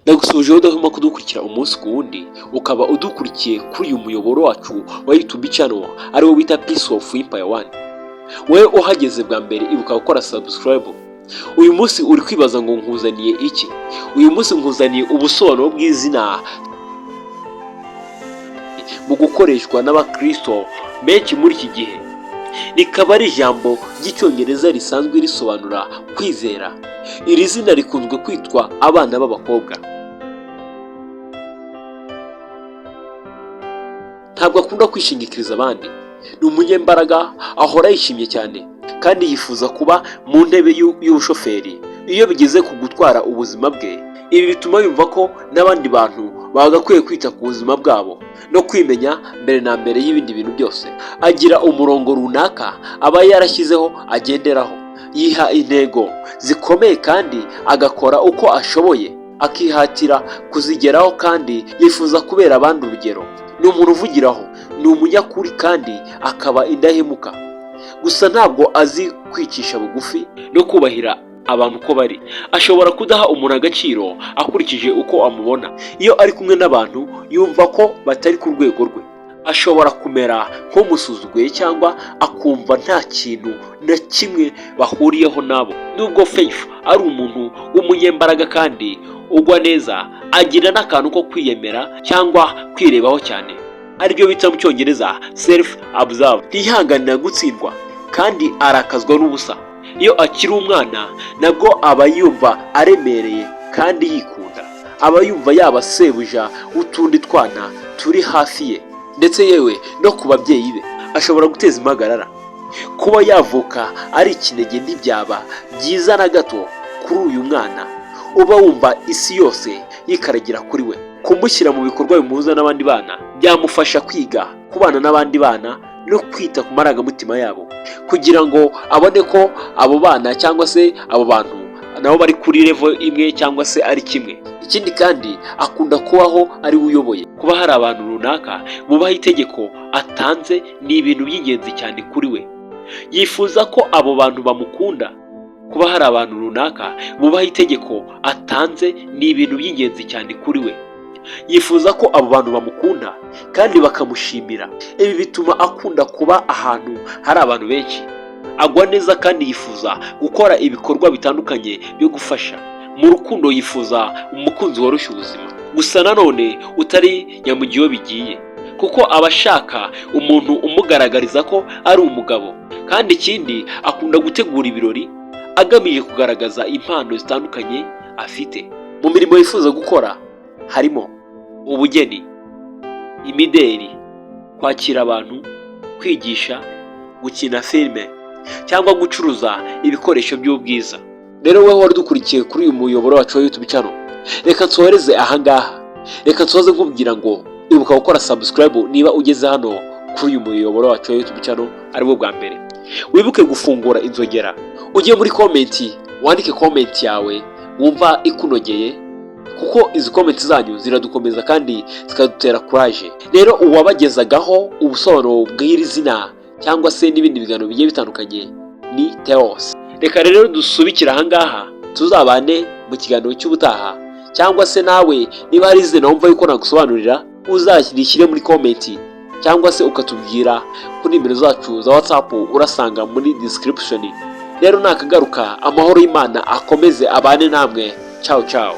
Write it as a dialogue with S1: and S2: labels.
S1: Ndagusoje udahwema kudukurikira umunsi ku wundi, ukaba udukurikiye kuri uyu muyoboro wacu wa YouTube channel ariwo bita Peace of Empire 1. Wewe uhageze bwa mbere ibuka gukora subscribe. Uyu munsi uri kwibaza ngo nkuzaniye iki? Uyu munsi nkuzaniye ubusobanuro bw'izina mu gukoreshwa n'abakristo benshi muri iki gihe. Rikaba ari ijambo ry'icyongereza risanzwe risobanura kwizera. Iri zina rikunzwe kwitwa abana b'abakobwa. Ntabwo akunda kwishingikiriza abandi. Ni umunyembaraga, ahora yishimye cyane kandi yifuza kuba mu ntebe y'ubushoferi iyo bigeze ku gutwara ubuzima bwe. Ibi bituma yumva ko n'abandi bantu bagakwiye kwita ku buzima bwabo no kwimenya mbere na mbere y'ibindi bintu byose. Agira umurongo runaka aba yarashyizeho agenderaho, yiha intego zikomeye kandi agakora uko ashoboye akihatira kuzigeraho kandi yifuza kubera abandi urugero. Ni umuntu uvugiraho, ni umunyakuri kandi akaba indahemuka. Gusa ntabwo azi kwicisha bugufi no kubahira abantu uko bari. Ashobora kudaha umuntu agaciro akurikije uko amubona. Iyo ari kumwe n'abantu yumva ko batari ku rwego rwe. Ashobora kumera nk'umusuzuguye cyangwa akumva nta kintu na kimwe bahuriyeho nabo. Nubwo Faith ari umuntu w'umunyembaraga kandi ugwa neza, agira n'akantu ko kwiyemera cyangwa kwirebaho cyane, aribyo bita mu cyongereza self observe. Ntiyihanganira gutsindwa kandi arakazwa n'ubusa. Iyo akiri umwana nabwo aba yumva aremereye kandi yikunda. Aba yumva yaba sebuja utundi twana turi hafi ye, ndetse yewe no ku babyeyi be. Ashobora guteza impagarara. Kuba yavuka ari ikinege ntibyaba byiza na gato kuri uyu mwana uba wumva isi yose yikaragira kuri we. Kumushyira mu bikorwa bimuhuza n'abandi bana byamufasha kwiga kubana n'abandi bana no kwita ku marangamutima yabo, kugira ngo abone ko abo bana cyangwa se abo bantu nabo bari kuri level imwe cyangwa se ari kimwe. Ikindi kandi akunda kubaho ari uyoboye. Kuba hari abantu runaka bubaha itegeko atanze ni ibintu by'ingenzi cyane kuri we. Yifuza ko abo bantu bamukunda. Kuba hari abantu runaka bubaha itegeko atanze ni ibintu by'ingenzi cyane kuri we. Yifuza ko abo bantu bamukunda kandi bakamushimira. Ibi bituma akunda kuba ahantu hari abantu benshi. Agwa neza kandi yifuza gukora ibikorwa bitandukanye byo gufasha. Mu rukundo yifuza umukunzi woroshya ubuzima, gusa nanone utari nyamugiyo bigiye, kuko abashaka umuntu umugaragariza ko ari umugabo. Kandi ikindi, akunda gutegura ibirori agamije kugaragaza impano zitandukanye afite. Mu mirimo yifuza gukora harimo ubugeni, imideri, kwakira abantu, kwigisha, gukina filime cyangwa gucuruza ibikoresho by'ubwiza. Rero wowe wari dukurikiye kuri uyu muyoboro wacu wa YouTube channel, reka nsohoreze ahangaha. Reka nsoze nkubwira ngo ibuka gukora subscribe niba ugeze hano kuri uyu muyoboro wacu wa YouTube channel aribwo bwa mbere. Wibuke gufungura inzogera, ujye muri comment wandike comment yawe wumva ikunogeye, kuko izi comment zanyu ziradukomeza kandi zikadutera courage. Rero uwabagezagaho ubusobanuro bw'iri zina cyangwa se n'ibindi biganiro bigiye bitandukanye ni Theos. Reka rero dusubikira ahangaha, tuzabane mu kiganiro cy'ubutaha. Cyangwa se nawe niba hari izina wumva yuko nagusobanurira, uzashyire muri comment cyangwa se ukatubwira kuri nimero zacu za WhatsApp urasanga muri description. Rero nakagaruka, amahoro y'Imana akomeze abane namwe. Ciao ciao.